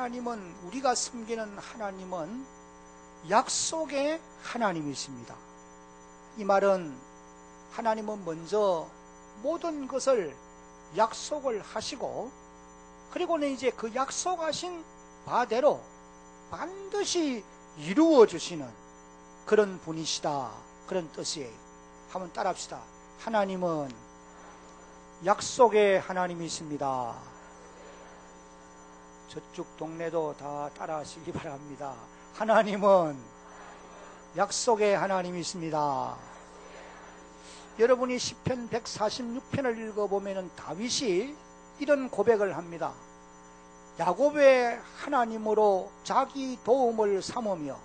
하나님은, 우리가 섬기는 하나님은 약속의 하나님이십니다. 이 말은 하나님은 먼저 모든 것을 약속을 하시고, 그리고는 이제 그 약속하신 바대로 반드시 이루어 주시는 그런 분이시다, 그런 뜻이에요. 한번 따라합시다. 하나님은 약속의 하나님이십니다. 저쪽 동네도 다 따라하시기 바랍니다. 하나님은 약속의 하나님이십니다. 여러분이 시편 146편을 읽어보면 다윗이 이런 고백을 합니다. 야곱의 하나님으로 자기 도움을 삼으며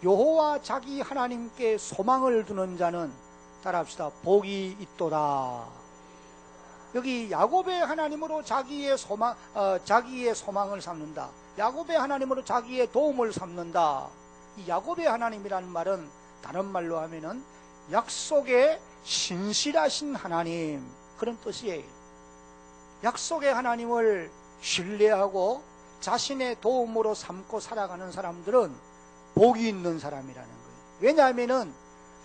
여호와 자기 하나님께 소망을 두는 자는, 따라합시다, 복이 있도다. 여기 야곱의 하나님으로 자기의 소망을 삼는다, 야곱의 하나님으로 자기의 도움을 삼는다. 이 야곱의 하나님이라는 말은 다른 말로 하면은 약속의 신실하신 하나님, 그런 뜻이에요. 약속의 하나님을 신뢰하고 자신의 도움으로 삼고 살아가는 사람들은 복이 있는 사람이라는 거예요. 왜냐하면은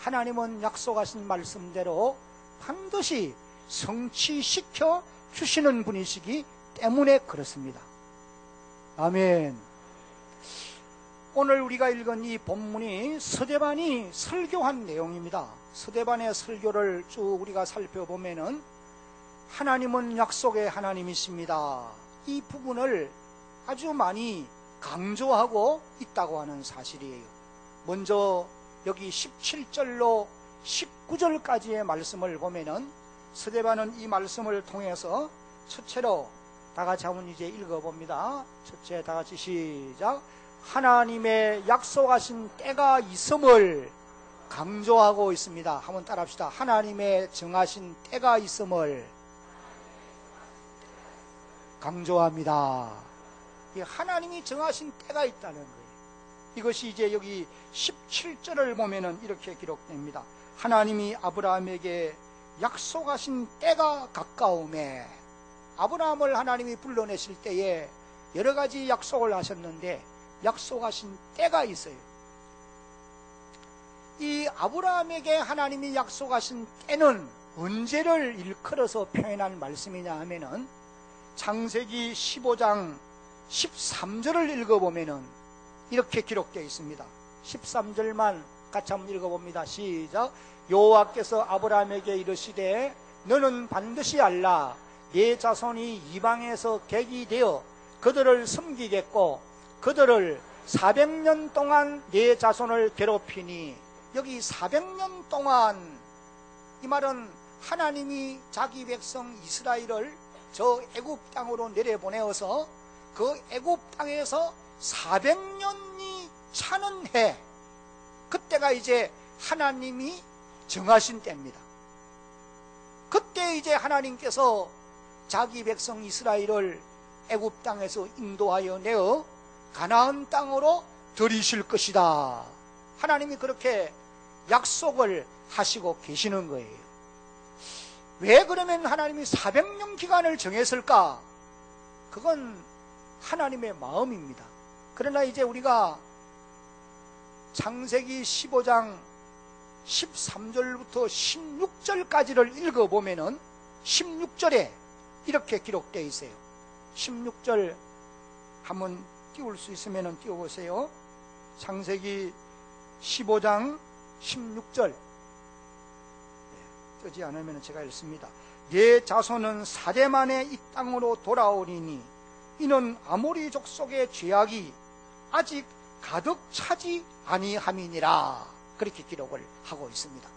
하나님은 약속하신 말씀대로 반드시 성취시켜 주시는 분이시기 때문에 그렇습니다. 아멘. 오늘 우리가 읽은 이 본문이 스데반이 설교한 내용입니다. 스데반의 설교를 쭉 우리가 살펴보면은 하나님은 약속의 하나님이십니다, 이 부분을 아주 많이 강조하고 있다고 하는 사실이에요. 먼저 여기 17절로 19절까지의 말씀을 보면은 스데반은 이 말씀을 통해서 첫째로 다 같이 한번 이제 읽어봅니다. 첫째, 다 같이 시작. 하나님의 약속하신 때가 있음을 강조하고 있습니다. 한번 따라합시다. 하나님의 정하신 때가 있음을 강조합니다. 하나님이 정하신 때가 있다는 거예요. 이것이 이제 여기 17절을 보면은 이렇게 기록됩니다. 하나님이 아브라함에게 약속하신 때가 가까움에, 아브라함을 하나님이 불러내실 때에 여러 가지 약속을 하셨는데 약속하신 때가 있어요. 이 아브라함에게 하나님이 약속하신 때는 언제를 일컬어서 표현한 말씀이냐 하면은 창세기 15장 13절을 읽어보면은 이렇게 기록되어 있습니다. 13절만 같이 한번 읽어봅니다. 시작. 여호와께서 아브라함에게 이르시되 너는 반드시 알라. 네 자손이 이방에서 객이 되어 그들을 섬기겠고 그들을 400년 동안 네 자손을 괴롭히니, 여기 400년 동안, 이 말은 하나님이 자기 백성 이스라엘을 저 애굽 땅으로 내려보내어서 그 애굽 땅에서 400년이 차는 해, 그때가 이제 하나님이 정하신 때입니다. 그때 이제 하나님께서 자기 백성 이스라엘을 애굽 땅에서 인도하여 내어 가나안 땅으로 들이실 것이다. 하나님이 그렇게 약속을 하시고 계시는 거예요. 왜 그러면 하나님이 400년 기간을 정했을까? 그건 하나님의 마음입니다. 그러나 이제 우리가 창세기 15장 13절부터 16절까지를 읽어보면은 16절에 이렇게 기록되어 있어요. 16절 한번 띄울 수 있으면 띄워보세요. 창세기 15장 16절. 뜨지 않으면 제가 읽습니다. 네 자손은 사대 만에 이 땅으로 돌아오리니 이는 아모리 족속의 죄악이 아직 가득 차지 아니함이니라. 그렇게 기록을 하고 있습니다.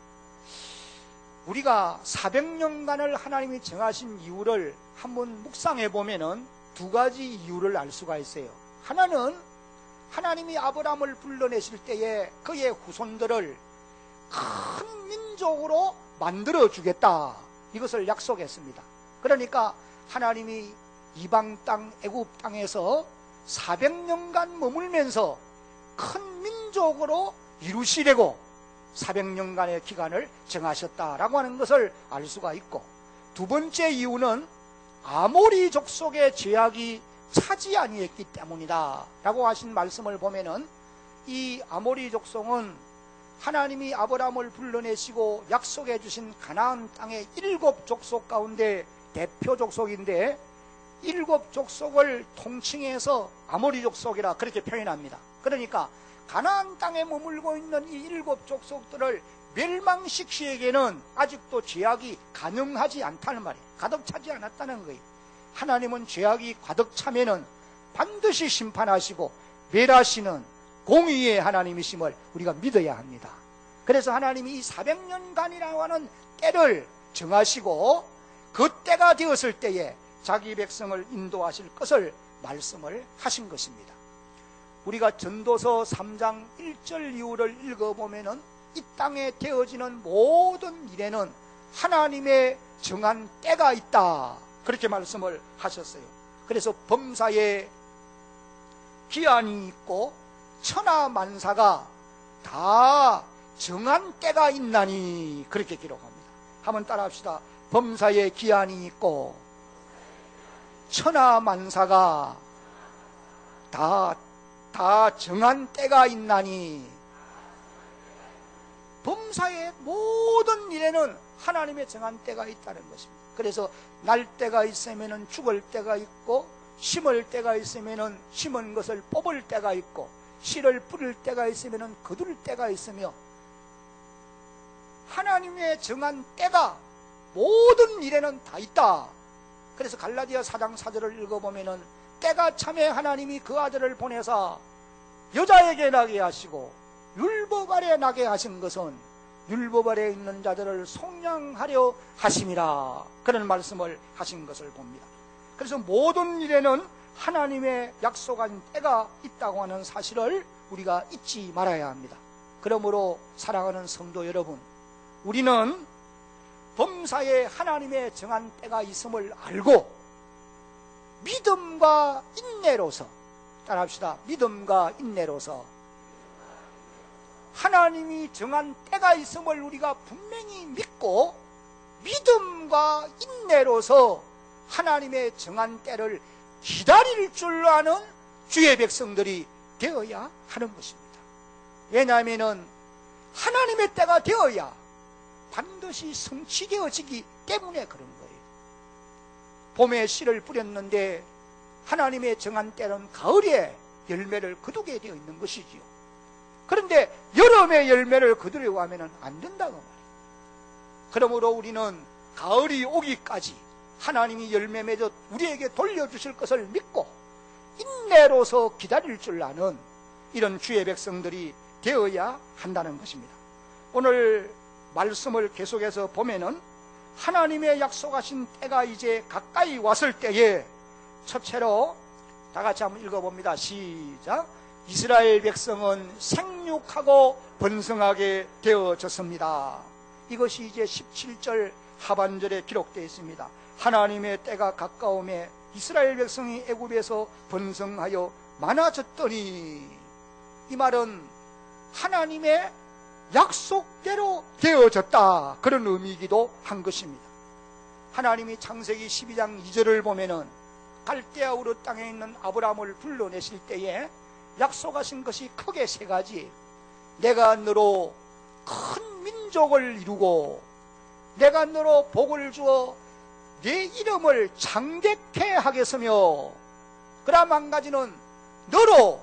우리가 400년간을 하나님이 정하신 이유를 한번 묵상해 보면은 두 가지 이유를 알 수가 있어요. 하나는 하나님이 아브라함을 불러내실 때에 그의 후손들을 큰 민족으로 만들어 주겠다, 이것을 약속했습니다. 그러니까 하나님이 이방 땅 애굽 땅에서 400년간 머물면서 큰 민족으로 이루시려고 400년간의 기간을 정하셨다라고 하는 것을 알 수가 있고, 두 번째 이유는 아모리 족속의 죄악이 차지 아니했기 때문이다 라고 하신 말씀을 보면은, 이 아모리 족속은 하나님이 아브라함을 불러내시고 약속해 주신 가나안 땅의 7족속 가운데 대표 족속인데, 7족속을 통칭해서 아모리 족속이라 그렇게 표현합니다. 그러니까 가나안 땅에 머물고 있는 이 7족속들을 멸망시키기에는 아직도 죄악이 가능하지 않다는 말이에요. 가득 차지 않았다는 거예요. 하나님은 죄악이 가득 차면은 반드시 심판하시고 멸하시는 공의의 하나님이심을 우리가 믿어야 합니다. 그래서 하나님이 이 400년간이라고 하는 때를 정하시고 그 때가 되었을 때에 자기 백성을 인도하실 것을 말씀을 하신 것입니다. 우리가 전도서 3장 1절 이후를 읽어보면은 이 땅에 되어지는 모든 일에는 하나님의 정한 때가 있다, 그렇게 말씀을 하셨어요. 그래서 범사에 기한이 있고 천하 만사가 다 정한 때가 있나니, 그렇게 기록합니다. 한번 따라합시다. 범사에 기한이 있고 천하 만사가 다 정한 때가 있나니, 범사의 모든 일에는 하나님의 정한 때가 있다는 것입니다. 그래서 날 때가 있으면 죽을 때가 있고, 심을 때가 있으면 심은 것을 뽑을 때가 있고, 씨를 뿌릴 때가 있으면 거둘 때가 있으며, 하나님의 정한 때가 모든 일에는 다 있다. 그래서 갈라디아 4장 4절을 읽어보면 때가 참에 하나님이 그 아들을 보내사 여자에게 나게 하시고 율법 아래 나게 하신 것은 율법 아래 있는 자들을 속량하려 하심이라, 그런 말씀을 하신 것을 봅니다. 그래서 모든 일에는 하나님의 약속한 때가 있다고 하는 사실을 우리가 잊지 말아야 합니다. 그러므로 사랑하는 성도 여러분, 우리는 범사에 하나님의 정한 때가 있음을 알고 믿음과 인내로서, 따라합시다. 믿음과 인내로서 하나님이 정한 때가 있음을 우리가 분명히 믿고 믿음과 인내로서 하나님의 정한 때를 기다릴 줄 아는 주의 백성들이 되어야 하는 것입니다. 왜냐하면 하나님의 때가 되어야 반드시 성취되어지기 때문에 그런 거예요. 봄에 씨를 뿌렸는데 하나님의 정한 때는 가을에 열매를 거두게 되어 있는 것이지요. 그런데 여름에 열매를 거두려고 하면 안 된다고 말이에요. 그러므로 우리는 가을이 오기까지 하나님이 열매 맺어 우리에게 돌려주실 것을 믿고 인내로서 기다릴 줄 아는 이런 주의 백성들이 되어야 한다는 것입니다. 오늘 말씀을 계속해서 보면은 하나님의 약속하신 때가 이제 가까이 왔을 때에 첫째로 다 같이 한번 읽어봅니다. 시작. 이스라엘 백성은 생육하고 번성하게 되어졌습니다. 이것이 이제 17절 하반절에 기록되어 있습니다. 하나님의 때가 가까움에 이스라엘 백성이 애굽에서 번성하여 많아졌더니, 이 말은 하나님의 약속대로 되어졌다, 그런 의미이기도 한 것입니다. 하나님이 창세기 12장 2절을 보면은 갈대아 우르 땅에 있는 아브라함을 불러내실 때에 약속하신 것이 크게 세 가지. 내가 너로 큰 민족을 이루고 내가 너로 복을 주어 내 이름을 장대케 하겠으며, 그다음 한 가지는 너로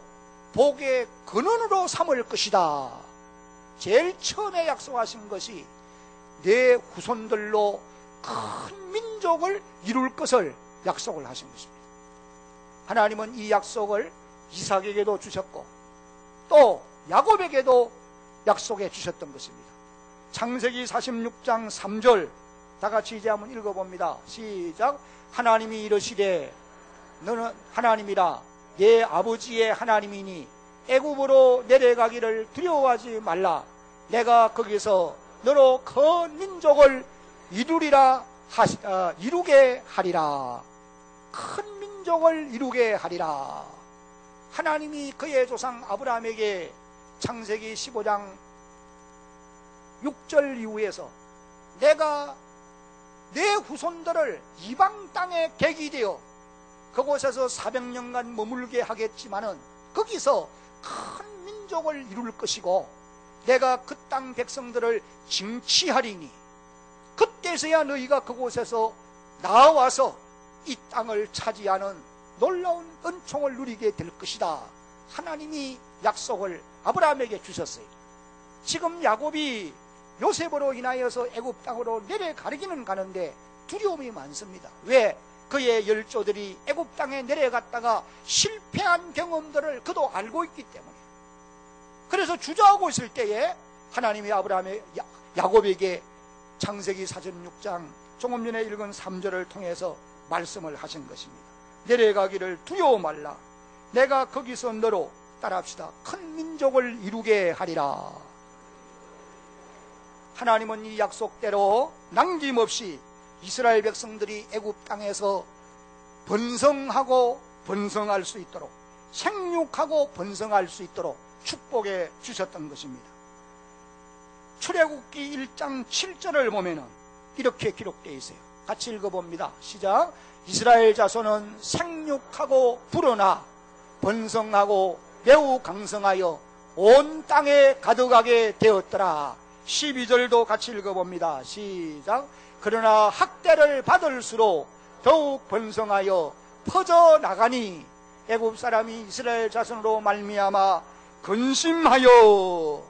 복의 근원으로 삼을 것이다. 제일 처음에 약속하신 것이 내 후손들로 큰 민족을 이룰 것을 약속을 하신 것입니다. 하나님은 이 약속을 이삭에게도 주셨고 또 야곱에게도 약속해 주셨던 것입니다. 창세기 46장 3절 다 같이 이제 한번 읽어봅니다. 시작. 하나님이 이르시되 너는 하나님이라 내 아버지의 하나님이니 애굽으로 내려가기를 두려워하지 말라. 내가 거기서 너로 큰 민족을 이루게 하리라. 큰 민족을 이루게 하리라. 하나님이 그의 조상 아브라함에게 창세기 15장 6절 이후에서 내가 내 후손들을 이방 땅에 객이 되어 그곳에서 400년간 머물게 하겠지만은 거기서 큰 민족을 이룰 것이고 내가 그 땅 백성들을 징치하리니 그때서야 너희가 그곳에서 나와서 이 땅을 차지하는 놀라운 은총을 누리게 될 것이다. 하나님이 약속을 아브라함에게 주셨어요. 지금 야곱이 요셉으로 인하여서 애굽 땅으로 내려가기는 가는데 두려움이 많습니다. 왜? 그의 열조들이 애굽 땅에 내려갔다가 실패한 경험들을 그도 알고 있기 때문에. 그래서 주저하고 있을 때에 하나님이 아브라함의 야곱에게 창세기 46장 조금 전에 읽은 3절을 통해서 말씀을 하신 것입니다. 내려가기를 두려워 말라. 내가 거기서 너로 따라합시다. 큰 민족을 이루게 하리라. 하나님은 이 약속대로 남김없이 이스라엘 백성들이 애굽 땅에서 번성하고 번성할 수 있도록, 생육하고 번성할 수 있도록 축복해 주셨던 것입니다. 출애굽기 1장 7절을 보면은 이렇게 기록되어 있어요. 같이 읽어봅니다. 시작. 이스라엘 자손은 생육하고 불어나 번성하고 매우 강성하여 온 땅에 가득하게 되었더라. 12절도 같이 읽어봅니다. 시작. 그러나 학대를 받을수록 더욱 번성하여 퍼져나가니 애굽 사람이 이스라엘 자손으로 말미암아 근심하여.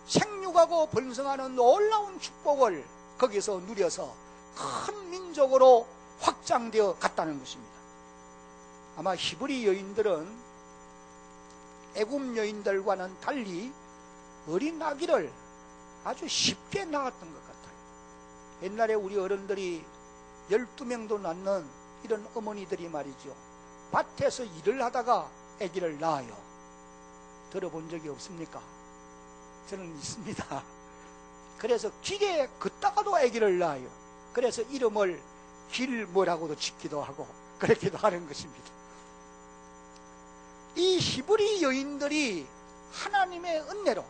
생육하고 번성하는 놀라운 축복을 거기서 누려서 큰 민족으로 확장되어 갔다는 것입니다. 아마 히브리 여인들은 애굽 여인들과는 달리 어린 아기를 아주 쉽게 낳았던 것 같아요. 옛날에 우리 어른들이 12명도 낳는 이런 어머니들이 말이죠, 밭에서 일을 하다가 아기를 낳아요. 들어본 적이 없습니까? 저는 있습니다. 그래서 길에 걷다가도 아기를 낳아요. 그래서 이름을 길 뭐라고도 짓기도 하고 그렇기도 하는 것입니다. 이 히브리 여인들이 하나님의 은혜로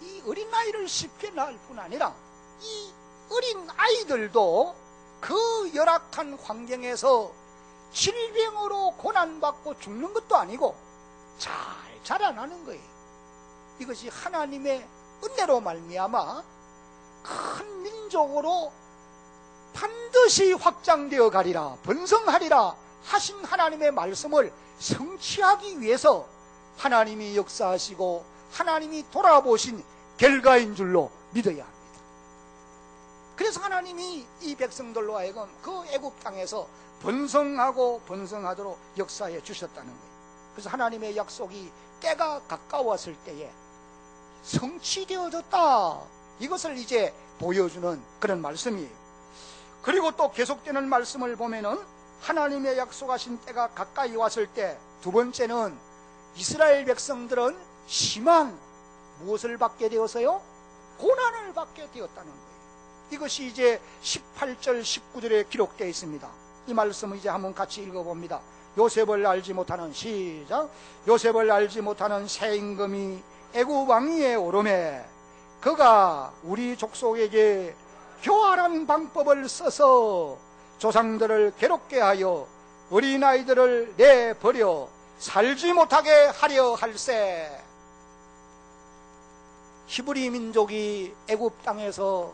이 어린아이를 쉽게 낳을 뿐 아니라 이 어린 아이들도 그 열악한 환경에서 질병으로 고난받고 죽는 것도 아니고 잘 자라나는 거예요. 이것이 하나님의 은혜로 말미암아 큰 민족으로 반드시 확장되어 가리라, 번성하리라 하신 하나님의 말씀을 성취하기 위해서 하나님이 역사하시고 하나님이 돌아보신 결과인 줄로 믿어야 합니다. 그래서 하나님이 이 백성들로 하여금 그 애굽 땅에서 번성하고 번성하도록 역사해 주셨다는 거예요. 그래서 하나님의 약속이 때가 가까웠을 때에 성취되어졌다, 이것을 이제 보여주는 그런 말씀이에요. 그리고 또 계속되는 말씀을 보면은 하나님의 약속하신 때가 가까이 왔을 때 두 번째는 이스라엘 백성들은 심한 무엇을 받게 되었어요? 고난을 받게 되었다는 거예요. 이것이 이제 18절 19절에 기록되어 있습니다. 이 말씀을 이제 한번 같이 읽어봅니다. 요셉을 알지 못하는, 시작. 요셉을 알지 못하는 새 임금이 애굽 왕위에 오르매 그가 우리 족속에게 교활한 방법을 써서 조상들을 괴롭게 하여 어린아이들을 내버려 살지 못하게 하려 할세. 히브리 민족이 애굽 땅에서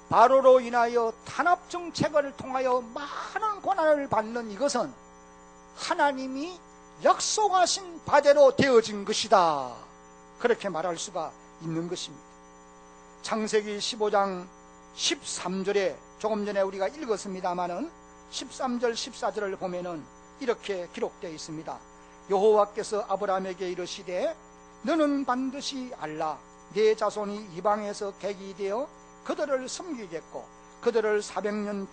바로로 인하여 탄압 정책을 통하여 많은 고난을 받는 이것은 하나님이 약속하신 바대로 되어진 것이다, 그렇게 말할 수가 있는 것입니다. 창세기 15장 13절에 조금 전에 우리가 읽었습니다마는 13절 14절을 보면은 이렇게 기록되어 있습니다. 여호와께서 아브라함에게 이르시되 너는 반드시 알라. 네 자손이 이방에서 객이 되어 그들을 섬기겠고 그들은 400년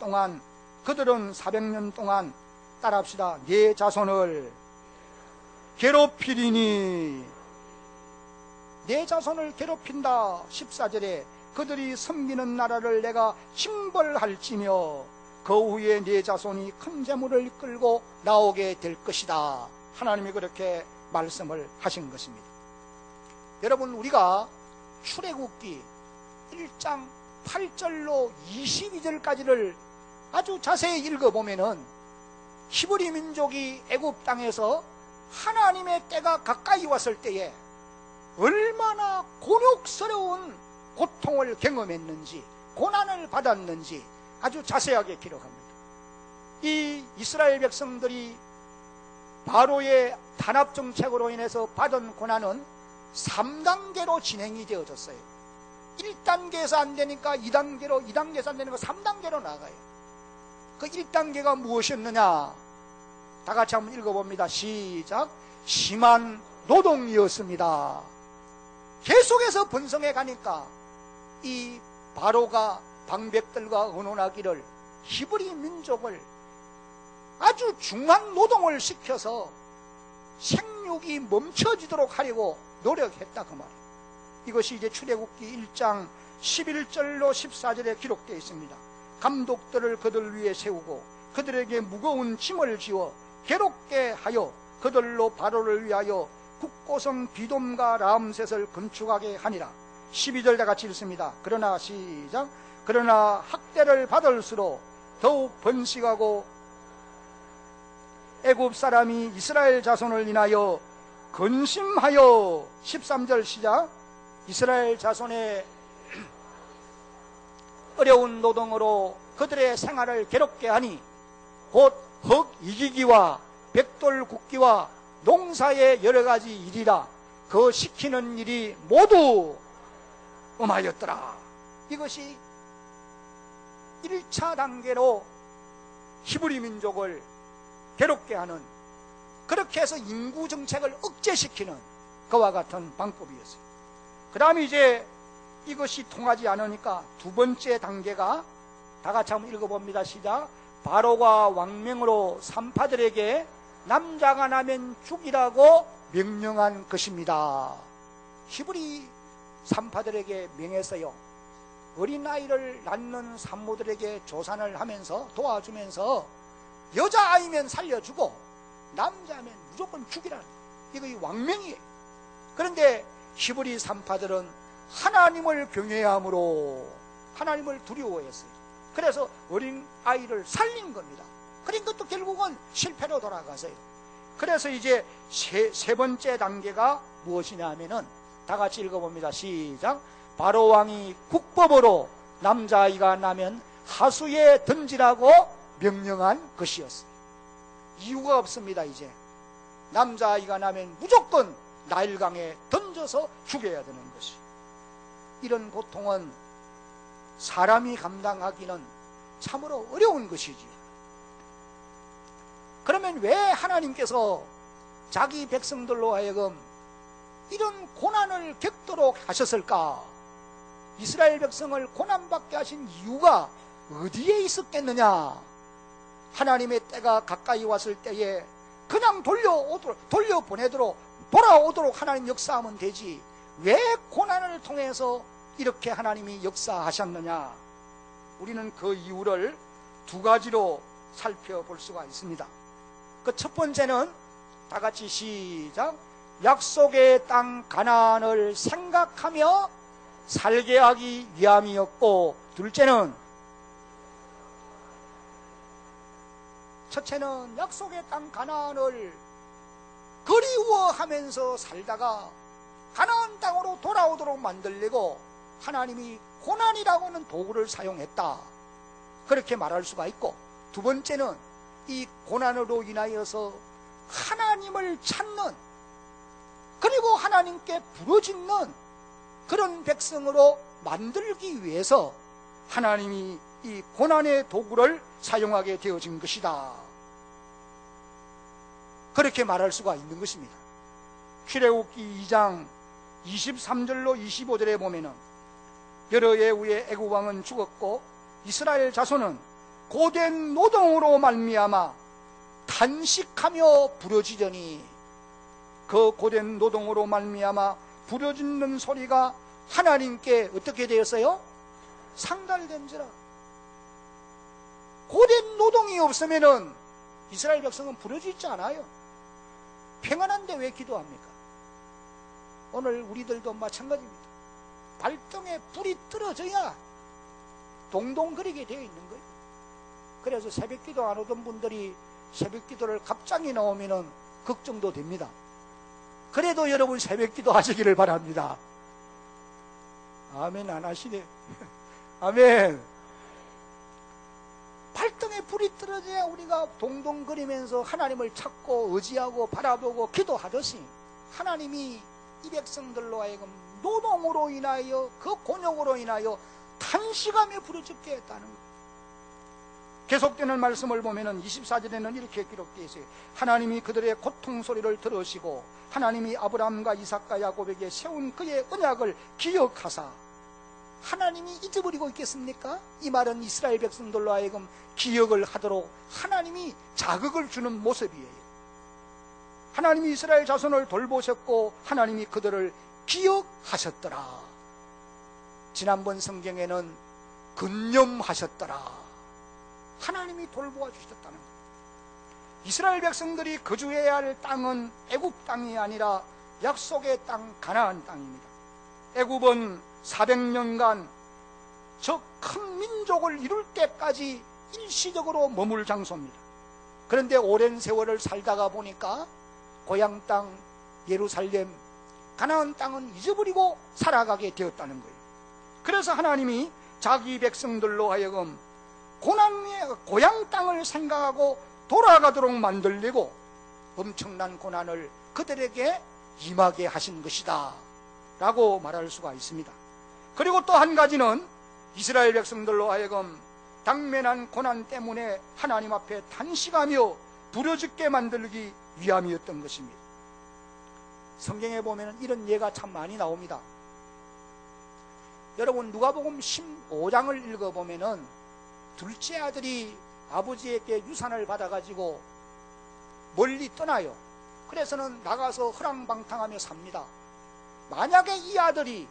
동안 따라합시다. 네 자손을 괴롭히리니. 내 자손을 괴롭힌다. 14절에 그들이 섬기는 나라를 내가 징벌할지며 그 후에 네 자손이 큰 재물을 끌고 나오게 될 것이다. 하나님이 그렇게 말씀을 하신 것입니다. 여러분, 우리가 출애굽기 1장 8절로 22절까지를 아주 자세히 읽어보면은 히브리 민족이 애굽 땅에서 하나님의 때가 가까이 왔을 때에 얼마나 곤욕스러운 고통을 경험했는지, 고난을 받았는지 아주 자세하게 기록합니다. 이 이스라엘 백성들이 바로의 단합 정책으로 인해서 받은 고난은 3단계로 진행이 되어졌어요. 1단계에서 안 되니까 2단계로, 2단계에서 안 되니까 3단계로 나가요. 그 1단계가 무엇이었느냐? 다 같이 한번 읽어봅니다. 시작. 심한 노동이었습니다. 계속해서 번성해 가니까 이 바로가 방백들과 의논하기를 히브리 민족을 아주 중한 노동을 시켜서 생육이 멈춰지도록 하려고 노력했다 그 말이에요. 이것이 이제 출애굽기 1장 11절로 14절에 기록되어 있습니다. 감독들을 그들 위에 세우고 그들에게 무거운 짐을 지워 괴롭게 하여 그들로 바로를 위하여 국고성 비돔과 라암셋을 건축하게 하니라. 12절 다 같이 읽습니다. 그러나 시작. 그러나 학대를 받을수록 더욱 번식하고 애굽 사람이 이스라엘 자손을 인하여 근심하여 13절 시작. 이스라엘 자손의 어려운 노동으로 그들의 생활을 괴롭게 하니 곧 흙 이기기와 백돌 굽기와 농사의 여러 가지 일이라 그 시키는 일이 모두 엄하였더라. 이것이 1차 단계로 히브리 민족을 괴롭게 하는, 그렇게 해서 인구 정책을 억제시키는 그와 같은 방법이었어요. 그 다음에 이제 이것이 통하지 않으니까 두 번째 단계가 다 같이 한번 읽어봅니다. 시작. 바로가 왕명으로 산파들에게 남자가 나면 죽이라고 명령한 것입니다. 히브리 산파들에게 명했어요. 어린아이를 낳는 산모들에게 조산을 하면서 도와주면서 여자아이면 살려주고 남자면 무조건 죽이라는, 이거 왕명이에요. 그런데 히브리 산파들은 하나님을 경외함으로 하나님을 두려워했어요. 그래서 어린아이를 살린 겁니다. 그러니까 또 결국은 실패로 돌아가서요. 그래서 이제 세 번째 단계가 무엇이냐 하면은 다 같이 읽어봅니다. 시작. 바로 왕이 국법으로 남자아이가 나면 하수에 던지라고 명령한 것이었어요. 이유가 없습니다. 이제 남자아이가 나면 무조건 나일강에 던져서 죽여야 되는 것이. 이런 고통은 사람이 감당하기는 참으로 어려운 것이지요. 그러면 왜 하나님께서 자기 백성들로 하여금 이런 고난을 겪도록 하셨을까? 이스라엘 백성을 고난받게 하신 이유가 어디에 있었겠느냐? 하나님의 때가 가까이 왔을 때에 그냥 돌려보내도록 돌아오도록 하나님 역사하면 되지, 왜 고난을 통해서 이렇게 하나님이 역사하셨느냐? 우리는 그 이유를 두 가지로 살펴볼 수가 있습니다. 그 첫 번째는 다 같이 시작. 약속의 땅 가나안을 생각하며 살게 하기 위함이었고, 둘째는, 첫째는 약속의 땅 가나안을 그리워하면서 살다가 가나안 땅으로 돌아오도록 만들려고 하나님이 고난이라고는 도구를 사용했다, 그렇게 말할 수가 있고, 두 번째는 이 고난으로 인하여서 하나님을 찾는, 그리고 하나님께 부르짖는 그런 백성으로 만들기 위해서 하나님이 이 고난의 도구를 사용하게 되어진 것이다, 그렇게 말할 수가 있는 것입니다. 출애굽기 2장 23절로 25절에 보면은 여러 해 후에 애굽 왕은 죽었고 이스라엘 자손은 고된 노동으로 말미암아 탄식하며 부르짖으니, 그 고된 노동으로 말미암아 부르짖는 소리가 하나님께 어떻게 되었어요? 상달된지라. 고된 노동이 없으면은 이스라엘 백성은 부르짖지 않아요. 평안한데 왜 기도합니까? 오늘 우리들도 마찬가지입니다. 발등에 불이 떨어져야 동동거리게 되어 있는 거예요. 그래서 새벽기도 안 오던 분들이 새벽기도를 갑자기 나오면은 걱정도 됩니다. 그래도 여러분 새벽기도 하시기를 바랍니다. 아멘. 안 하시네. 아멘. 발등에 불이 떨어져야 우리가 동동거리면서 하나님을 찾고 의지하고 바라보고 기도하듯이 하나님이 이 백성들로 하여금 노동으로 인하여 그 곤욕으로 인하여 탄식하며 부르짖게 했다는 것. 계속되는 말씀을 보면은 24절에는 이렇게 기록되어 있어요. 하나님이 그들의 고통 소리를 들으시고 하나님이 아브라함과 이삭과 야곱에게 세운 그의 언약을 기억하사. 하나님이 잊어버리고 있겠습니까? 이 말은 이스라엘 백성들로 하여금 기억을 하도록 하나님이 자극을 주는 모습이에요. 하나님이 이스라엘 자손을 돌보셨고 하나님이 그들을 기억하셨더라. 지난번 성경에는 근념하셨더라. 하나님이 돌보아 주셨다는 것. 이스라엘 백성들이 거주해야 할 땅은 애굽 땅이 아니라 약속의 땅 가나안 땅입니다. 애굽은 400년간 저 큰 민족을 이룰 때까지 일시적으로 머물 장소입니다. 그런데 오랜 세월을 살다가 보니까 고향 땅 예루살렘 가나안 땅은 잊어버리고 살아가게 되었다는 거예요. 그래서 하나님이 자기 백성들로 하여금 고향 땅을 생각하고 돌아가도록 만들려고 엄청난 고난을 그들에게 임하게 하신 것이다 라고 말할 수가 있습니다. 그리고 또 한 가지는 이스라엘 백성들로 하여금 당면한 고난 때문에 하나님 앞에 탄식하며 부르짖게 만들기 위함이었던 것입니다. 성경에 보면 이런 예가 참 많이 나옵니다. 여러분 누가복음 15장을 읽어보면은 둘째 아들이 아버지에게 유산을 받아가지고 멀리 떠나요. 그래서는 나가서 허랑방탕하며 삽니다. 만약에 이 아들이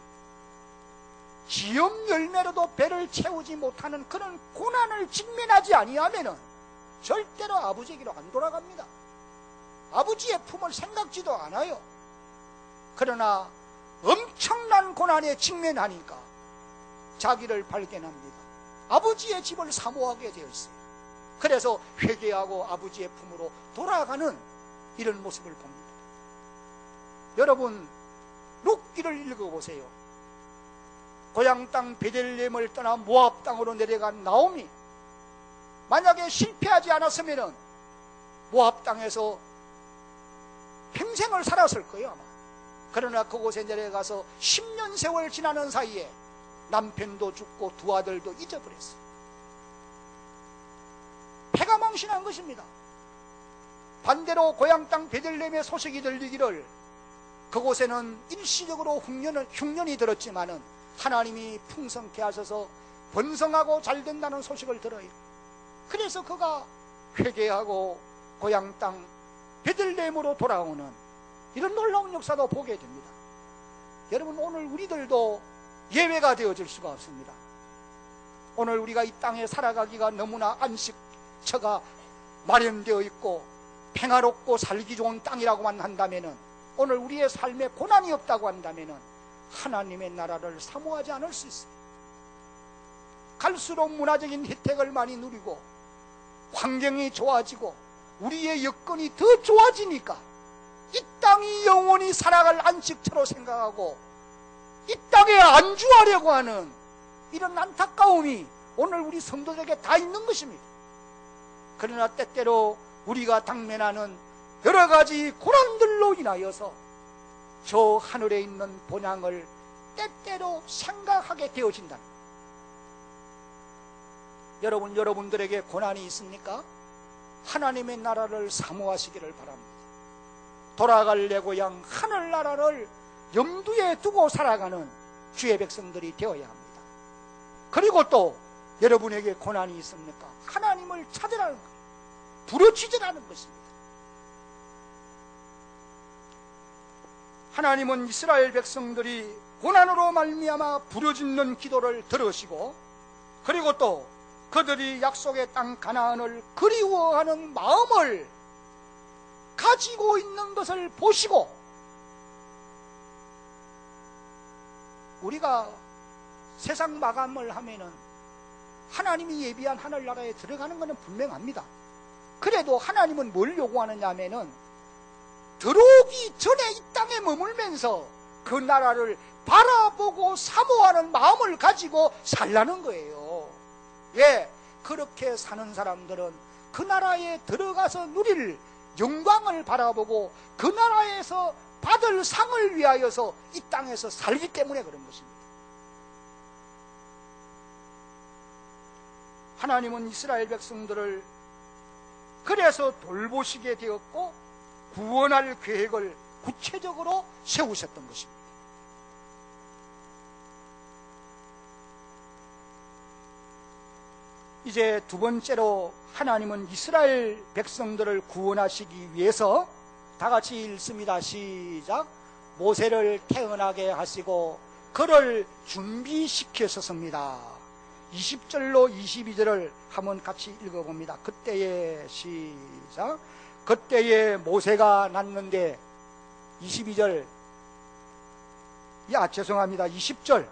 기업 열매로도 배를 채우지 못하는 그런 고난을 직면하지 아니하면은 절대로 아버지에게로 안 돌아갑니다. 아버지의 품을 생각지도 않아요. 그러나 엄청난 고난에 직면하니까 자기를 발견합니다. 아버지의 집을 사모하게 되어 있어요. 그래서 회개하고 아버지의 품으로 돌아가는 이런 모습을 봅니다. 여러분 룻기를 읽어보세요. 고향 땅 베들레헴을 떠나 모압 땅으로 내려간 나오미, 만약에 실패하지 않았으면 모압 땅에서 평생을 살았을 거예요 아마. 그러나 그곳에 내려가서 10년 세월 지나는 사이에 남편도 죽고 두 아들도 잊어버렸어요. 패가 망신한 것입니다. 반대로 고향 땅 베들레헴의 소식이 들리기를 그곳에는 일시적으로 흉년이 들었지만은 하나님이 풍성케 하셔서 번성하고 잘 된다는 소식을 들어요. 그래서 그가 회개하고 고향 땅 베들레헴으로 돌아오는 이런 놀라운 역사도 보게 됩니다. 여러분 오늘 우리들도 예외가 되어질 수가 없습니다. 오늘 우리가 이 땅에 살아가기가 너무나 안식처가 마련되어 있고 평화롭고 살기 좋은 땅이라고만 한다면은, 오늘 우리의 삶에 고난이 없다고 한다면은 하나님의 나라를 사모하지 않을 수 있어요. 갈수록 문화적인 혜택을 많이 누리고 환경이 좋아지고 우리의 여건이 더 좋아지니까 이 땅이 영원히 살아갈 안식처로 생각하고 이 땅에 안주하려고 하는 이런 안타까움이 오늘 우리 성도들에게 다 있는 것입니다. 그러나 때때로 우리가 당면하는 여러 가지 고난들로 인하여서 저 하늘에 있는 본향을 때때로 생각하게 되어진다. 여러분들에게 고난이 있습니까? 하나님의 나라를 사모하시기를 바랍니다. 돌아갈 내 고향 하늘나라를 염두에 두고 살아가는 주의 백성들이 되어야 합니다. 그리고 또 여러분에게 고난이 있습니까? 하나님을 찾으라는 거예요. 부르짖으라는 것입니다. 하나님은 이스라엘 백성들이 고난으로 말미암아 부르짖는 기도를 들으시고, 그리고 또 그들이 약속의 땅 가나안을 그리워하는 마음을 가지고 있는 것을 보시고, 우리가 세상 마감을 하면은 하나님이 예비한 하늘나라에 들어가는 것은 분명합니다. 그래도 하나님은 뭘 요구하느냐 하면은 들어오기 전에 이 땅에 머물면서 그 나라를 바라보고 사모하는 마음을 가지고 살라는 거예요. 왜? 그렇게 사는 사람들은 그 나라에 들어가서 누릴 영광을 바라보고 그 나라에서 받을 상을 위하여서 이 땅에서 살기 때문에 그런 것입니다. 하나님은 이스라엘 백성들을 그래서 돌보시게 되었고 구원할 계획을 구체적으로 세우셨던 것입니다. 이제 두 번째로 하나님은 이스라엘 백성들을 구원하시기 위해서 다 같이 읽습니다. 시작. 모세를 태어나게 하시고 그를 준비시켰었습니다. 20절로 22절을 한번 같이 읽어봅니다. 그때에 시작. 그때에 모세가 났는데 22절 죄송합니다. 20절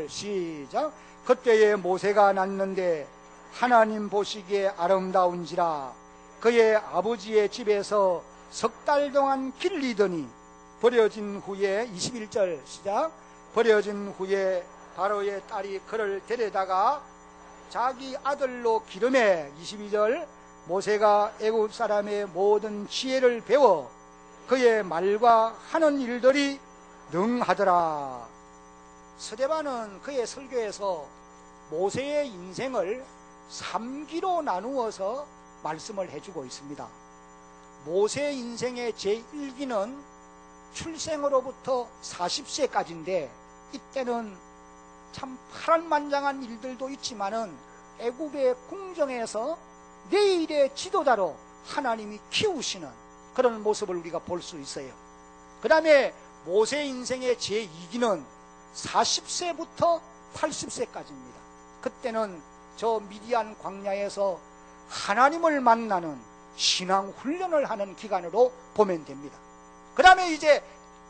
시작. 그때에 모세가 났는데 하나님 보시기에 아름다운지라 그의 아버지의 집에서 석 달 동안 길리더니 버려진 후에 21절 시작. 버려진 후에 바로의 딸이 그를 데려다가 자기 아들로 기름해 22절 모세가 애굽 사람의 모든 지혜를 배워 그의 말과 하는 일들이 능하더라. 스데반은 그의 설교에서 모세의 인생을 3기로 나누어서 말씀을 해주고 있습니다. 모세 인생의 제1기는 출생으로부터 40세까지인데 이때는 참 파란만장한 일들도 있지만은 애굽의 궁정에서 내일의 지도자로 하나님이 키우시는 그런 모습을 우리가 볼 수 있어요. 그 다음에 모세 인생의 제2기는 40세부터 80세까지입니다. 그때는 저 미디안 광야에서 하나님을 만나는 신앙 훈련을 하는 기간으로 보면 됩니다. 그 다음에 이제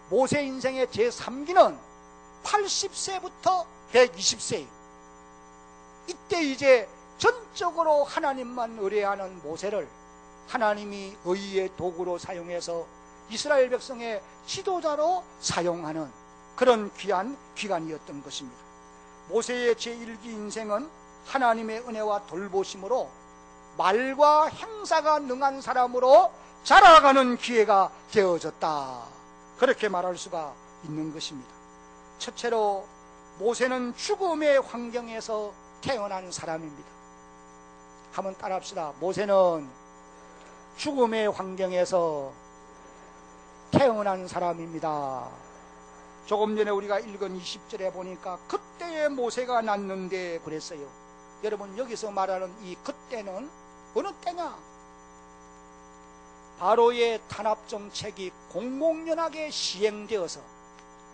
모세 인생의 제3기는 80세부터 120세. 이때 이제 전적으로 하나님만 의뢰하는 모세를 하나님이 의의 도구로 사용해서 이스라엘 백성의 지도자로 사용하는 그런 귀한 기간이었던 것입니다. 모세의 제1기 인생은 하나님의 은혜와 돌보심으로 말과 행사가 능한 사람으로 자라가는 기회가 되어졌다. 그렇게 말할 수가 있는 것입니다. 첫째로 모세는 죽음의 환경에서 태어난 사람입니다. 한번 따라합시다. 모세는 죽음의 환경에서 태어난 사람입니다. 조금 전에 우리가 읽은 20절에 보니까 그때의 모세가 났는데 그랬어요. 여러분 여기서 말하는 이 그때는 어느 때냐? 바로의 탄압정책이 공공연하게 시행되어서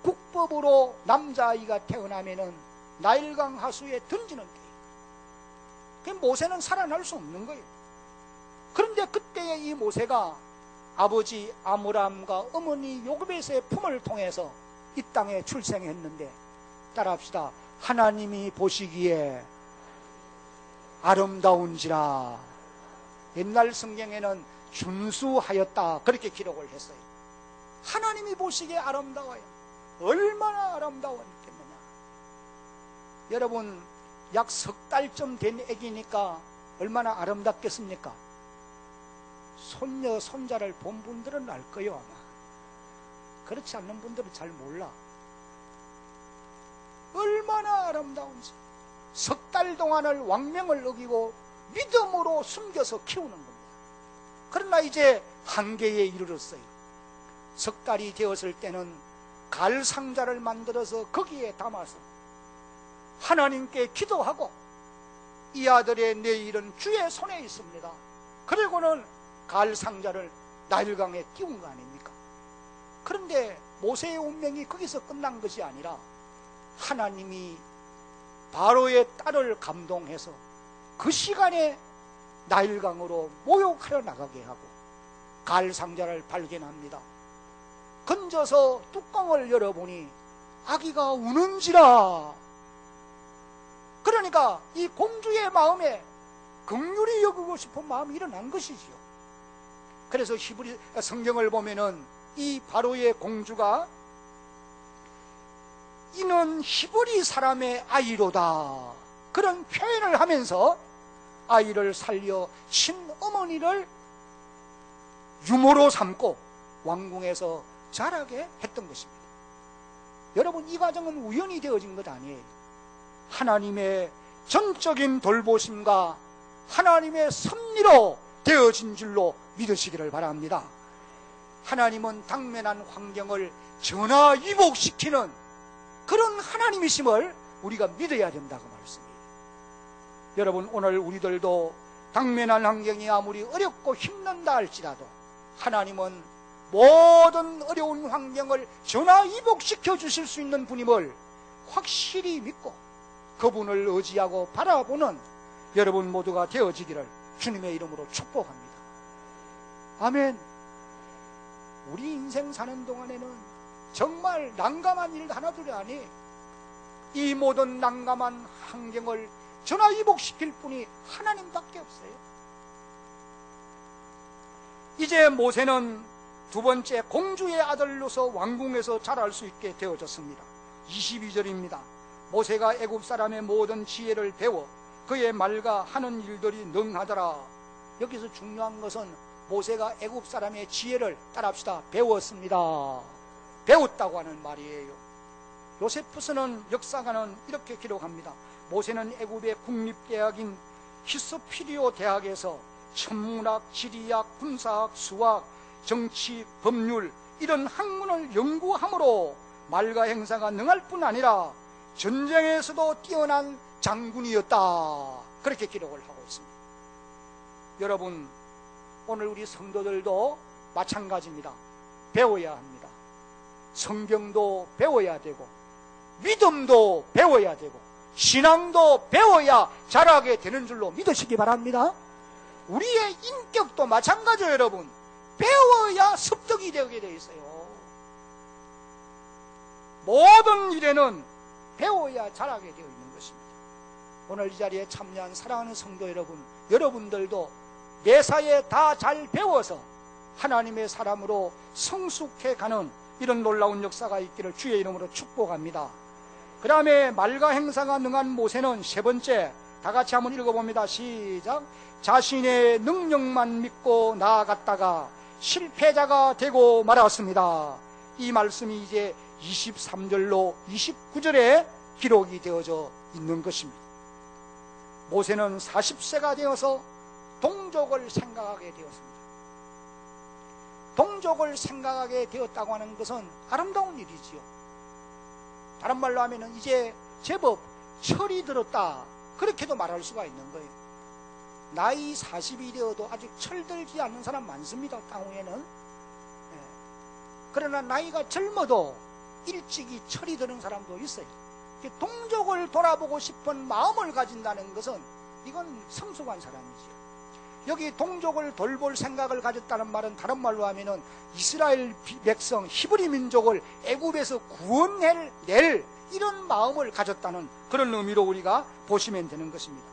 국법으로 남자아이가 태어나면은 나일강 하수에 던지는 때예요. 모세는 살아날 수 없는 거예요. 그런데 그때의 이 모세가 아버지 아므람과 어머니 요굼에서의 품을 통해서 이 땅에 출생했는데 따라합시다. 하나님이 보시기에 아름다운지라. 옛날 성경에는 준수하였다 그렇게 기록을 했어요. 하나님이 보시기에 아름다워요. 얼마나 아름다웠겠느냐. 여러분 약 석 달쯤 된 애기니까 얼마나 아름답겠습니까? 손녀 손자를 본 분들은 알 거예요 아마. 그렇지 않는 분들은 잘 몰라. 얼마나 아름다운지. 석 달 동안을 왕명을 어기고 믿음으로 숨겨서 키우는 겁니다. 그러나 이제 한계에 이르렀어요. 석 달이 되었을 때는 갈 상자를 만들어서 거기에 담아서 하나님께 기도하고 이 아들의 내일은 주의 손에 있습니다. 그리고는 갈 상자를 나일강에 띄운 거 아닙니까? 그런데 모세의 운명이 거기서 끝난 것이 아니라 하나님이 바로의 딸을 감동해서 그 시간에 나일강으로 모욕하러 나가게 하고 갈 상자를 발견합니다. 건져서 뚜껑을 열어보니 아기가 우는지라. 그러니까 이 공주의 마음에 긍휼히 여기고 싶은 마음이 일어난 것이지요. 그래서 히브리 성경을 보면은 이 바로의 공주가 이는 히브리 사람의 아이로다, 그런 표현을 하면서 아이를 살려 친어머니를 유모로 삼고 왕궁에서 자라게 했던 것입니다. 여러분, 이 과정은 우연히 되어진 것 아니에요. 하나님의 전적인 돌보심과 하나님의 섭리로 되어진 줄로 믿으시기를 바랍니다. 하나님은 당면한 환경을 전화위복시키는 그런 하나님이심을 우리가 믿어야 된다고 말씀이에요. 여러분, 오늘 우리들도 당면한 환경이 아무리 어렵고 힘든다 할지라도 하나님은 모든 어려운 환경을 전화위복시켜 주실 수 있는 분임을 확실히 믿고 그분을 의지하고 바라보는 여러분 모두가 되어지기를 주님의 이름으로 축복합니다. 아멘. 우리 인생 사는 동안에는 정말 난감한 일 하나둘이 아니, 이 모든 난감한 환경을 전화위복시킬 분이 하나님밖에 없어요. 이제 모세는 두 번째 공주의 아들로서 왕궁에서 자랄 수 있게 되어졌습니다. 22절입니다. 모세가 애굽 사람의 모든 지혜를 배워 그의 말과 하는 일들이 능하더라. 여기서 중요한 것은 모세가 애굽 사람의 지혜를 따라합시다, 배웠습니다. 배웠다고 하는 말이에요. 요세푸스는 역사가는 이렇게 기록합니다. 모세는 애굽의 국립대학인 히스피리오 대학에서 천문학, 지리학, 군사학, 수학, 정치, 법률 이런 학문을 연구함으로 말과 행사가 능할 뿐 아니라 전쟁에서도 뛰어난 장군이었다, 그렇게 기록을 하고 있습니다. 여러분, 오늘 우리 성도들도 마찬가지입니다. 배워야 합니다. 성경도 배워야 되고 믿음도 배워야 되고 신앙도 배워야 자라게 되는 줄로 믿으시기 바랍니다. 우리의 인격도 마찬가지예요. 여러분, 배워야 습득이 되게 되어 있어요. 모든 일에는 배워야 자라게 되어 있는 것입니다. 오늘 이 자리에 참여한 사랑하는 성도 여러분, 여러분들도 매사에 다 잘 배워서 하나님의 사람으로 성숙해가는 이런 놀라운 역사가 있기를 주의 이름으로 축복합니다. 그 다음에 말과 행사가 능한 모세는 세 번째, 다 같이 한번 읽어봅니다. 시작. 자신의 능력만 믿고 나아갔다가 실패자가 되고 말았습니다. 이 말씀이 이제 23절로 29절에 기록이 되어져 있는 것입니다. 모세는 40세가 되어서 동족을 생각하게 되었습니다. 동족을 생각하게 되었다고 하는 것은 아름다운 일이지요. 다른 말로 하면 이제 제법 철이 들었다, 그렇게도 말할 수가 있는 거예요. 나이 40이 되어도 아직 철들지 않는 사람 많습니다, 땅 위에는. 그러나 나이가 젊어도 일찍이 철이 드는 사람도 있어요. 동족을 돌아보고 싶은 마음을 가진다는 것은 이건 성숙한 사람이지요. 여기 동족을 돌볼 생각을 가졌다는 말은 다른 말로 하면은 이스라엘 백성 히브리 민족을 애굽에서 구원해낼 이런 마음을 가졌다는 그런 의미로 우리가 보시면 되는 것입니다.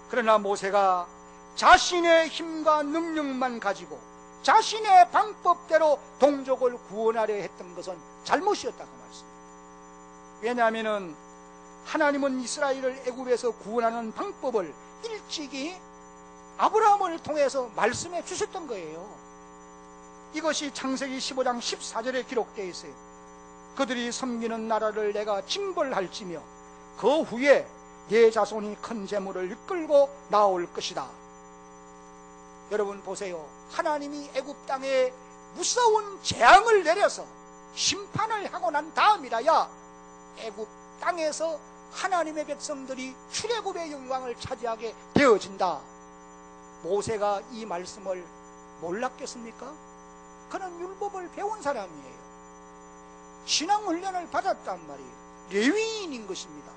그러나 모세가 자신의 힘과 능력만 가지고 자신의 방법대로 동족을 구원하려 했던 것은 잘못이었다고 말씀입니다. 왜냐하면 하나님은 이스라엘을 애굽에서 구원하는 방법을 일찍이 아브라함을 통해서 말씀해 주셨던 거예요. 이것이 창세기 15장 14절에 기록되어 있어요. 그들이 섬기는 나라를 내가 징벌할지며 그 후에 내 자손이 큰 재물을 이끌고 나올 것이다. 여러분 보세요. 하나님이 애굽 땅에 무서운 재앙을 내려서 심판을 하고 난 다음이라야 애굽 땅에서 하나님의 백성들이 출애굽의 영광을 차지하게 되어진다. 모세가 이 말씀을 몰랐겠습니까? 그는 율법을 배운 사람이에요. 신앙훈련을 받았단 말이에요. 레위인인 것입니다.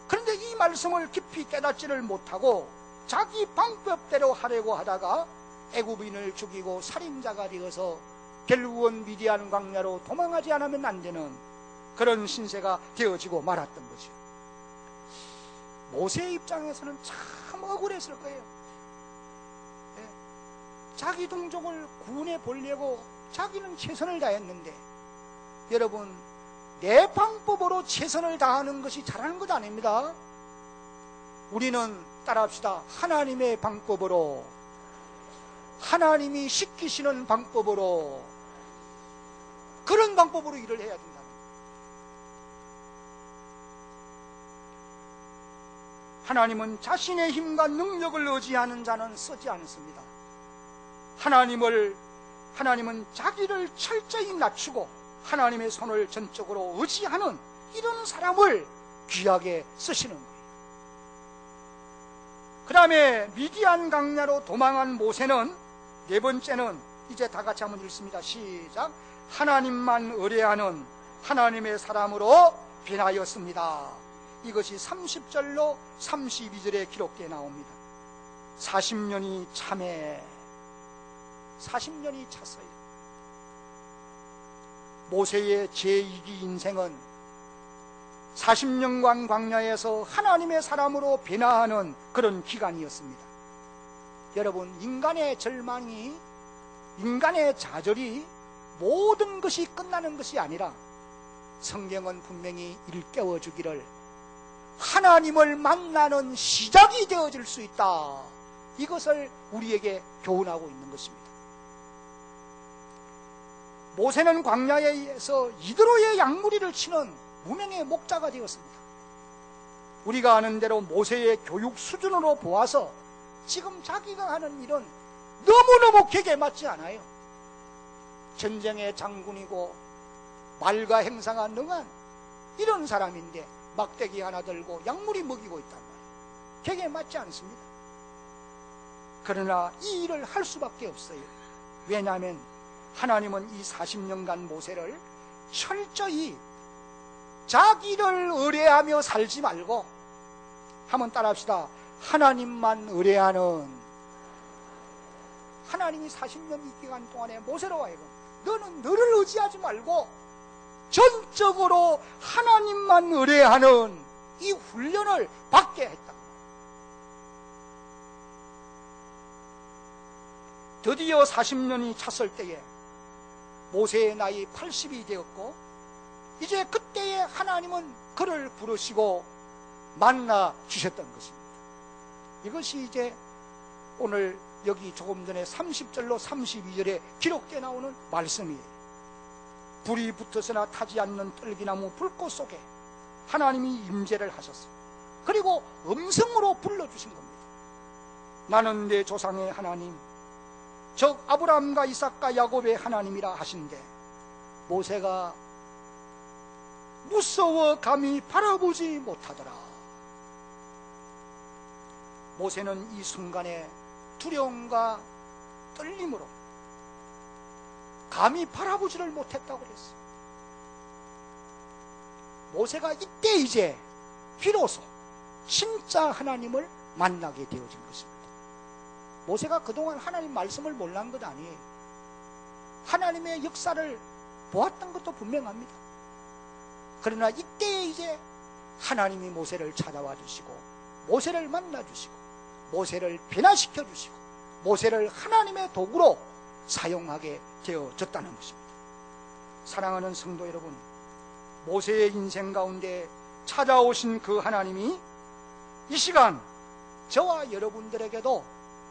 그런데 이 말씀을 깊이 깨닫지를 못하고 자기 방법대로 하려고 하다가 애굽인을 죽이고 살인자가 되어서 결국은 미디안 광야로 도망하지 않으면 안 되는 그런 신세가 되어지고 말았던 거죠. 모세의 입장에서는 참 억울했을 거예요. 예. 자기 동족을 구원해 보려고 자기는 최선을 다했는데, 여러분, 내 방법으로 최선을 다하는 것이 잘하는 것 아닙니다. 우리는 따라합시다. 하나님의 방법으로, 하나님이 시키시는 방법으로, 그런 방법으로 일을 해야 된다. 하나님은 자신의 힘과 능력을 의지하는 자는 쓰지 않습니다. 하나님은 자기를 철저히 낮추고 하나님의 손을 전적으로 의지하는 이런 사람을 귀하게 쓰시는 거예요. 그 다음에 미디안 강야로 도망한 모세는, 네 번째는 이제 다 같이 한번 읽습니다. 시작. 하나님만 의뢰하는 하나님의 사람으로 변하였습니다. 이것이 30절로 32절에 기록되어 나옵니다. 40년이 참에 40년이 찼어요. 모세의 제2기 인생은 40년간 광야에서 하나님의 사람으로 변화하는 그런 기간이었습니다. 여러분, 인간의 절망이, 인간의 좌절이 모든 것이 끝나는 것이 아니라, 성경은 분명히 일깨워 주기를 하나님을 만나는 시작이 되어질 수 있다, 이것을 우리에게 교훈하고 있는 것입니다. 모세는 광야에서 이드로의 양무리를 치는 무명의 목자가 되었습니다. 우리가 아는 대로 모세의 교육 수준으로 보아서 지금 자기가 하는 일은 너무너무 객에 맞지 않아요. 전쟁의 장군이고 말과 행사가 능한 이런 사람인데 막대기 하나 들고 약물이 먹이고 있단 말이에요. 객에 맞지 않습니다. 그러나 이 일을 할 수밖에 없어요. 왜냐하면 하나님은 이 40년간 모세를 철저히 자기를 의뢰하며 살지 말고, 한번 따라합시다. 하나님만 의뢰하는, 하나님이 40년 이 기간 동안에 모세로 하여금 너는 너를 의지하지 말고 전적으로 하나님만 의뢰하는 이 훈련을 받게 했다. 드디어 40년이 찼을 때에 모세의 나이 80이 되었고, 이제 그때에 하나님은 그를 부르시고 만나 주셨던 것입니다. 이것이 이제 오늘 여기 조금 전에 30절로 32절에 기록되어 나오는 말씀이에요. 불이 붙어서나 타지 않는 떨기나무 불꽃 속에 하나님이 임재를 하셨어요. 그리고 음성으로 불러주신 겁니다. 나는 내 조상의 하나님, 즉 아브라함과 이삭과 야곱의 하나님이라 하신데, 모세가 무서워 감히 바라보지 못하더라. 모세는 이 순간에 두려움과 떨림으로 감히 바라보지를 못했다고 그랬어요. 모세가 이때 이제 비로소 진짜 하나님을 만나게 되어진 것입니다. 모세가 그동안 하나님 말씀을 몰랐던 것 아니에요. 하나님의 역사를 보았던 것도 분명합니다. 그러나 이때 이제 하나님이 모세를 찾아와 주시고 모세를 만나 주시고 모세를 변화시켜 주시고 모세를 하나님의 도구로 사용하게 되어졌다는 것입니다. 사랑하는 성도 여러분, 모세의 인생 가운데 찾아오신 그 하나님이 이 시간 저와 여러분들에게도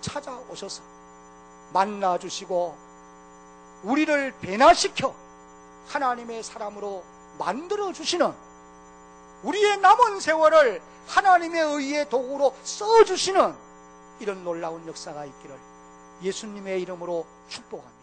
찾아오셔서 만나 주시고 우리를 변화시켜 하나님의 사람으로 만들어 주시는, 우리의 남은 세월을 하나님의 의의 도구로 써 주시는 이런 놀라운 역사가 있기를 예수님의 이름으로 축복합니다.